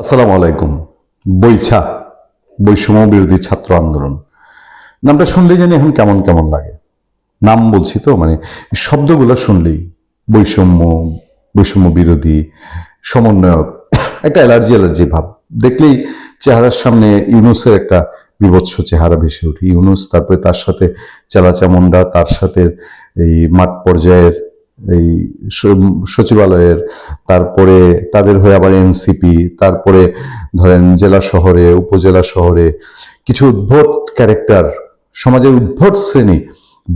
আসসালামু আলাইকুম। বৈছা, বৈষম্য বিরোধী ছাত্র আন্দোলন নামটা শুনলেই জানি এখন কেমন কেমন লাগে। নাম বলছি তো, মানে শব্দগুলো শুনলেই বৈষম্য, বৈষম্য বিরোধী, সমন্বয়ক, একটা অ্যালার্জি অ্যালার্জি ভাব। দেখলেই চেহারার সামনে ইউনুসের একটা বিভৎস চেহারা ভেসে ওঠে। ইউনুস, তারপরে তার সাথে চেলাচামুন্ডা, তার সাথে এই মাঠ পর্যায়ের এই সচিবালয়ের, তারপরে তাদের হয়ে আবার এনসিপি, তারপরে ধরেন জেলা শহরে, উপজেলা শহরে কিছু উদ্ভট ক্যারেক্টার, সমাজের উদ্ভট শ্রেণী,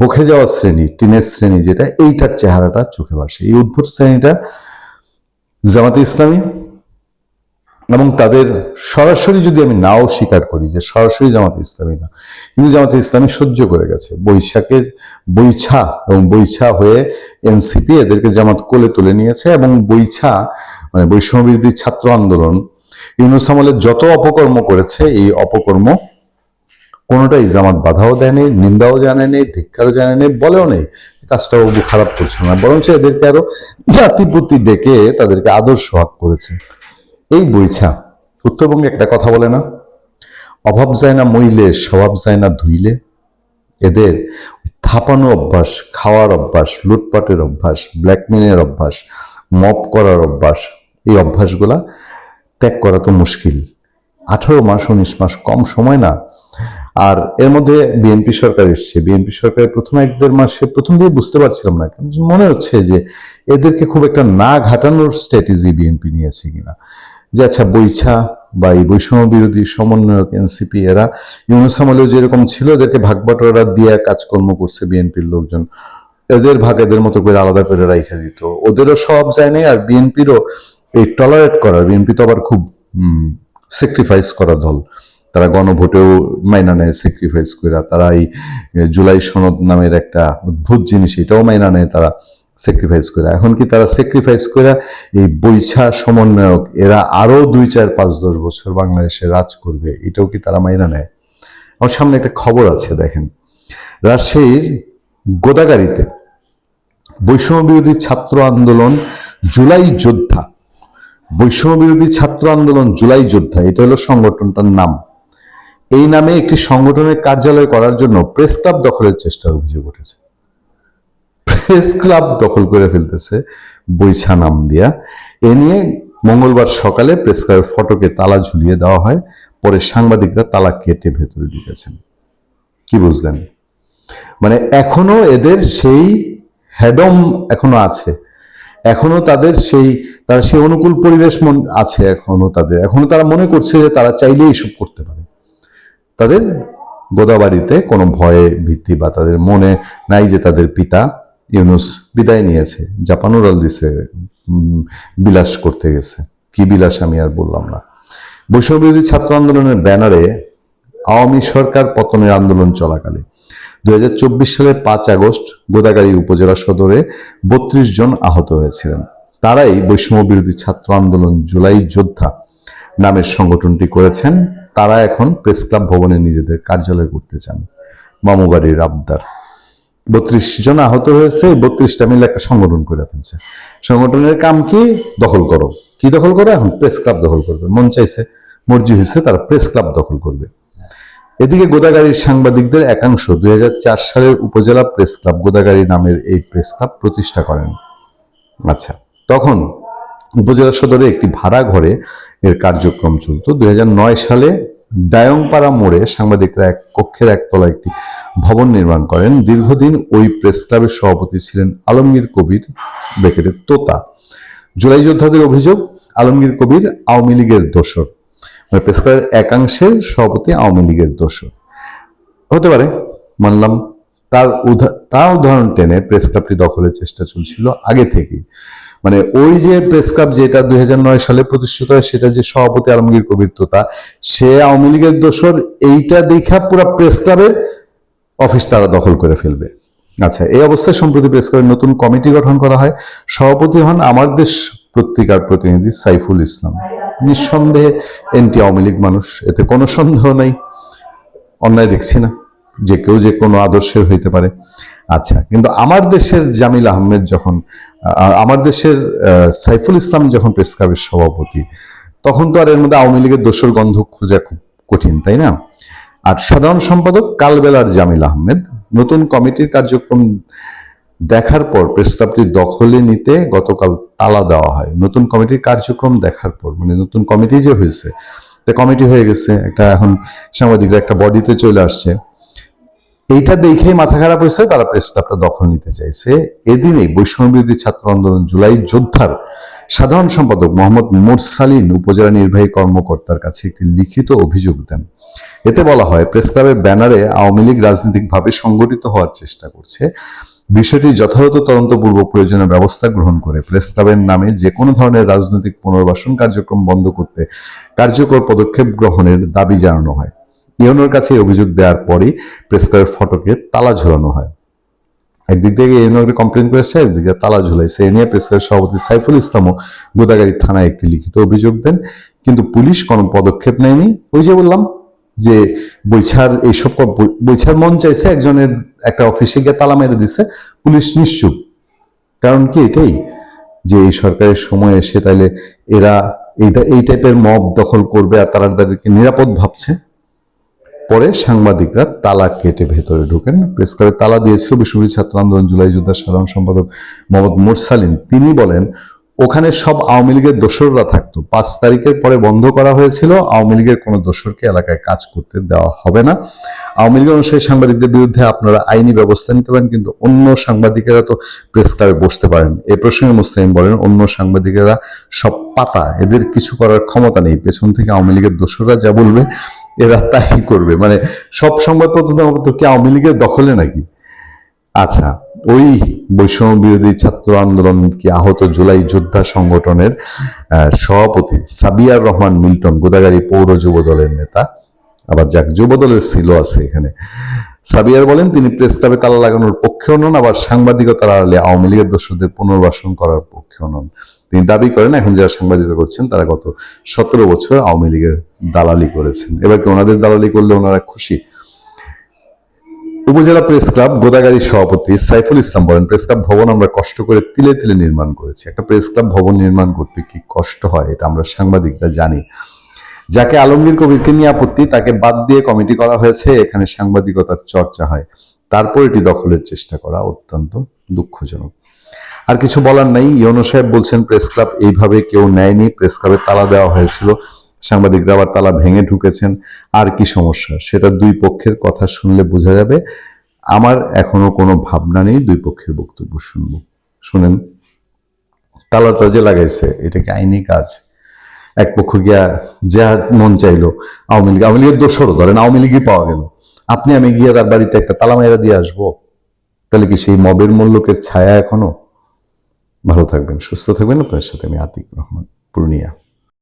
বকে যাওয়া শ্রেণী, টিনের শ্রেণী, যেটা এইটার চেহারাটা চোখে ভাসে। এই উদ্ভট শ্রেণীটা জামাতে ইসলামী, এবং তাদের সরাসরি যদি আমি নাও স্বীকার করি যে সরাসরি জামাতে ইসলামী না, কিন্তু জামাতে ইসলামী সহ্য করে গেছে বৈছা, এবং বৈছা হয়ে এনসিপি এদেরকে জামাত কোলে তুলে নিয়েছে। এবং বৈছা মানে বৈষম্য বিরোধী ছাত্র আন্দোলন ইউনুস আমলে যত অপকর্ম করেছে, এই অপকর্ম কোনোটাই জামাত বাধাও দেয়নি, নিন্দাও জানেনি, ধিক্কারও জানেনি, বলেও নেই কাজটাও খারাপ করছে না, বরঞ্চ এদেরকে আরো জাতিপ্রতি ডেকে তাদেরকে আদর্শ হাত করেছে। এই বৈছা উত্তরবঙ্গে একটা কথা বলে না, অভাব যায় না মইলে স্বভাব যায় না ধুইলে। এদের থাপানো অভ্যাস, খাওয়ার অভ্যাস, লুটপাটের অভ্যাস, ব্ল্যাকমেলের অভ্যাস, মপ করার অভ্যাস, এই অভ্যাসগুলা ত্যাগ করা তো মুশকিল। 18 মাস 19 মাস কম সময় না। আর এর মধ্যে বিএনপি সরকার এসছে। বিএনপি সরকারের প্রথম 1-1.5 মাসে প্রথম দিয়ে বুঝতে পারছিলাম না, মনে হচ্ছে যে এদেরকে খুব একটা না ঘাটানোর স্ট্র্যাটেজি বিএনপি নিয়েছে কিনা। যে আচ্ছা, বৈছা বা এই বৈষম্য বিরোধী সমন্বয়ক এনসিপি এরা ইউনুস আমলেও যেরকম ছিল, এদেরকে ভাগবাটোয়ারা দিয়ে কাজকর্ম করছে বিএনপির লোকজন, এদের ভাগ এদের মতো করে আলাদা করে রাইখা দিত। ওদেরও সব যায় নাই, আর বিএনপিরও এই টলারেট করার, বিএনপি তো আবার খুব স্যাক্রিফাইস করা দল, তারা গণভোটেও মাইনা নেয় স্যাক্রিফাইস করে, তারা এই জুলাই সনদ নামের একটা অদ্ভুত জিনিস, এটাও মাইনা নেয় তারা স্যাক্রিফাইস করে। এখন কি তারা স্যাক্রিফাইস করে এই বৈছা সমন্বয়ক এরা আরো 2, 4, 5, 10 বছর বাংলাদেশে রাজ করবে, এটাও কি তারা মাইনা নেয়? আমার সামনে একটা খবর আছে, দেখেন। রাজশাহীর গোদাগাড়িতে বৈষম্য বিরোধী ছাত্র আন্দোলন জুলাই যোদ্ধা, বৈষম্য বিরোধী ছাত্র আন্দোলন জুলাই যোদ্ধা, এটা হলো সংগঠনটার নাম। এই নামে একটি সংগঠনের কার্যালয় করার জন্য প্রেস ক্লাব দখলের চেষ্টার অভিযোগ উঠেছে। প্রেস ক্লাব দখল করে ফেলতেছে বৈছা নাম দিয়া। এ নিয়ে মঙ্গলবার সকালে প্রেস ক্লাবের ফটকে তালা ঝুলিয়ে দেওয়া হয়, পরে সাংবাদিকরা তালা কেটে ভেতরে ঢুকেছেন। কি বুঝলেন? মানে এখনো এদের সেই হেডম এখনো আছে, এখনো তাদের তারা সেই অনুকূল পরিবেশ আছে, এখনো তারা মনে করছে যে তারা চাইলেই এইসব করতে পারে। তাদের গোদাবাড়িতে কোনো ভয়ে ভীতি বা তাদের মনে নাই যে তাদের পিতা ইউনুস বিদায় নিয়েছে, জাপানুরাল দিছে, বিলাস করতে গেছে। কি বিলাস আমি আর বললাম না। বৈষম্য বিরোধী ছাত্র আন্দোলনের ব্যানারে আওয়ামী সরকার পতনের আন্দোলন চলাকালে 2024 সালের 5 আগস্ট গোদাগাড়ী উপজেলা সদরে 32 জন আহত হয়েছিলেন। তারাই বৈষম্য বিরোধী ছাত্র আন্দোলন জুলাই যোদ্ধা নামের সংগঠনটি করেছেন। তারা এখন প্রেস ক্লাব ভবনে নিজেদের কার্যালয় করতে চান। মামুবাড়ির আবদার। 32 জন আহত হয়েছে, 32টা মিলে একটা সংগঠন করে ফেলছে। সংগঠনের কাম কি? দখল করো। কি দখল করো? এখন প্রেস ক্লাব দখল করবে। মন চাইছে, মর্জি হয়েছে, তারা প্রেস ক্লাব দখল করবে। এদিকে গোদাগাড়ির সাংবাদিকদের একাংশ 2004 সালের উপজেলা প্রেস ক্লাব গোদাগাড়ি নামের এই প্রেস ক্লাব প্রতিষ্ঠা করেন। আচ্ছা, তখন উপজেলা সদরে একটি ভাড়া ঘরে এর কার্যক্রম চলত। 2009 সালে ডায়ংপাড়া মোড়ে সাংবাদিকরা এক কক্ষের একতলায় একটি ভবন নির্মাণ করেন। দীর্ঘদিন ওই প্রেস ক্লাবের সভাপতি ছিলেন আলমগীর কবির ব্রেকেটের তোতা। জুলাই যোদ্ধাদের অভিযোগ, আলমগীর কবির আওয়ামী লীগের দোসর, মানে প্রেস ক্লাবের একাংশের সভাপতি আওয়ামী লীগের দোসর হতে পারে, মানলাম। তার উদাহরণ টেনে প্রেস ক্লাবটি দখলের চেষ্টা চলছিল আগে থেকেই। মানে ওই যে প্রেস ক্লাব যেটা 2009 সালে প্রতিষ্ঠিত হয়, সেটা যে সভাপতি আলমগীর কবির তোতা, সে আওয়ামী লীগের দোসর, এইটা দেখা পুরো প্রেস ক্লাবের অফিস তারা দখল করে ফেলবে। আচ্ছা, এই অবস্থায় সম্প্রতি প্রেস ক্লাবের নতুন কমিটি গঠন করা হয়। সভাপতি হন আমার দেশ পত্রিকার প্রতিনিধি সাইফুল ইসলাম। নিঃসন্দেহে এন্টি আওয়ামী লীগ মানুষ, এতে কোনো সন্দেহ নাই। অন্যায় দেখছি না, যে কেউ যে কোনো আদর্শের হইতে পারে। আচ্ছা, কিন্তু আমার দেশের জামিল আহমেদ যখন, আমার দেশের সাইফুল ইসলাম যখন প্রেস ক্লাবের সভাপতি, তখন তো আর এর মধ্যে আওয়ামী লীগের দোসর গন্ধ খোঁজা খুব কঠিন, তাই না? আর সাধারণ সম্পাদক কালবেলার জামিল আহমেদ নতুন কমিটির কার্যক্রম দেখার পর প্রেস ক্লাবটি দখলে নিতে গতকাল তালা দেওয়া হয়। নতুন কমিটির কার্যক্রম দেখার পর, মানে নতুন কমিটি যে হয়েছে, কমিটি হয়ে গেছে একটা, এখন সাংবাদিকরা একটা বডিতে চলে আসছে, এইটা দেখেই মাথা খারাপ হয়েছে, তারা প্রেস ক্লাবটা দখল নিতে চাইছে। এদিনেই বৈষম্যবিরোধী ছাত্র আন্দোলন জুলাই যোদ্ধার সাধারণ সম্পাদক মোহাম্মদ মুরসালিন উপজেলা নির্বাহী কর্মকর্তার কাছে একটি লিখিত অভিযোগ দেন। এতে বলা হয়, প্রেস ক্লাবের ব্যানারে আওয়ামী লীগ রাজনৈতিকভাবে সংগঠিত হওয়ার চেষ্টা করছে। বিষয়টি যথাযথ তদন্তপূর্ব প্রয়োজনীয় ব্যবস্থা গ্রহণ করে প্রেস ক্লাবের নামে যে কোনো ধরনের রাজনৈতিক পুনর্বাসন কার্যক্রম বন্ধ করতে কার্যকর পদক্ষেপ গ্রহণের দাবি জানানো হয়। ইউনোর কাছে অভিযোগ দেওয়ার পরই প্রেস ক্লাবের ফটকে তালা ঝুলানো হয়। একদিক থেকে ইউনোকে কমপ্লেন করেছে, একদিকে তালা ঝুলাইছে। এ নিয়ে প্রেস ক্লাবের সভাপতি সাইফুল ইসলামও গোদাগাড়ি থানায় একটি লিখিত অভিযোগ দেন, কিন্তু পুলিশ কোনো পদক্ষেপ নেয়নি। ওই যে বললাম যে বৈছার এইসব বৈছার মন চাইছে, একজনের একটা অফিসে গিয়ে তালা মেরে দিছে, পুলিশ নিশ্চুপ। কারণ কি এটাই যে এই সরকারের সময় এসে তাইলে এরা এই টাইপের মব দখল করবে আর তারা তাদেরকে নিরাপদ ভাবছে। পরে সাংবাদিকরা তালা কেটে ভেতরে ঢুকেন। প্রেস ক্লাবে তালা দিয়েছিল বিশ্ববিদ্যালয় ছাত্র আন্দোলন জুলাই যোদ্ধার সাধারণ সম্পাদক মোহাম্মদ মুরসালিন। তিনি বলেন, ওখানে সব আওয়ামী লীগের দোসররা থাকতো। 5 তারিখের পরে বন্ধ করা হয়েছিল। আওয়ামী লীগের কোনো দোসরকে এলাকায় কাজ করতে দেওয়া হবে না। আওয়ামী লীগের অনুসারী সাংবাদিকদের বিরুদ্ধে আপনারা আইনি ব্যবস্থা নিতে পারেন, কিন্তু অন্য সাংবাদিকেরা তো প্রেস ক্লাবে বসতে পারেন। এ প্রসঙ্গে মুস্তাহিম বলেন, অন্য সাংবাদিকেরা সব পাতা, এদের কিছু করার ক্ষমতা নেই। পেছন থেকে আওয়ামী লীগের দোসররা যা বলবে এরা তাই করবে। মানে সব সংবাদপত্র কি আওয়ামী লীগের দখলে নাকি? আচ্ছা, ওই বৈষম্য বিরোধী ছাত্র আন্দোলন কি আহত জুলাই যোদ্ধা সংগঠনের সভাপতি সাবিয়ার রহমান মিল্টন, গোদাগাড়ী পৌর যুব দলের নেতা, আবার যাক যুব দলের ছিল আছে এখানে, সাবিয়ার বলেন তিনি প্রেস ক্লাবে তালা লাগানোর পক্ষেও নন, আবার সাংবাদিকতার আড়ালে আওয়ামী লীগের দোষরদের পুনর্বাসন করার পক্ষেও নন। তিনি দাবি করেন, এখন যারা সাংবাদিকতা করছেন তারা গত 17 বছর আওয়ামী লীগের দালালি করেছেন। এবার কি ওনাদের দালালি করলে ওনারা খুশি? উপজেলা প্রেস ক্লাব গোদাগাড়ীর সভাপতি সাইফুল ইসলাম বলেন, প্রেস ক্লাব ভবন আমরা কষ্ট করে তিলে তিলে নির্মাণ করেছি। একটা প্রেস ক্লাব ভবন নির্মাণ করতে কি কষ্ট হয় এটা আমরা সাংবাদিকরা জানি। যাকে আলমগীর কবিরকে নিয়ে আপত্তি, তাকে বাদ দিয়ে কমিটি করা হয়েছে, এখানে সাংবাদিকতার চর্চা হয়, তারপর এটি দখলের চেষ্টা করা অত্যন্ত দুঃখজনক। আর কিছু বলার নাই। ইউনো সাহেব বলছেন, প্রেস ক্লাব এইভাবে কেউ নেয়নি, প্রেস ক্লাবে তালা দেওয়া হয়েছিল, সাংবাদিকরা আবার তালা ভেঙে ঢুকেছেন। আর কি সমস্যা সেটা দুই পক্ষের কথা শুনলে বোঝা যাবে। আমার এখনো কোনো ভাবনা নেই, দুই পক্ষের বক্তব্য শুনবো। শুনেন, তালাটা যে লাগাইছে এটা কি আইনি কাজ? এক পক্ষ গিয়া যা মন চাইলো, আওয়ামী লীগের দোষরও ধরেন আওয়ামী লীগই পাওয়া গেল, আপনি আমি গিয়ে তার বাড়িতে একটা তালা মাইরা দিয়ে আসবো? তাহলে কি সেই মবের মূল্যকের ছায়া এখনো? ভালো থাকবেন, সুস্থ থাকবেন। আপনার সাথে আমি আতিক রহমান, পূর্ণিয়া।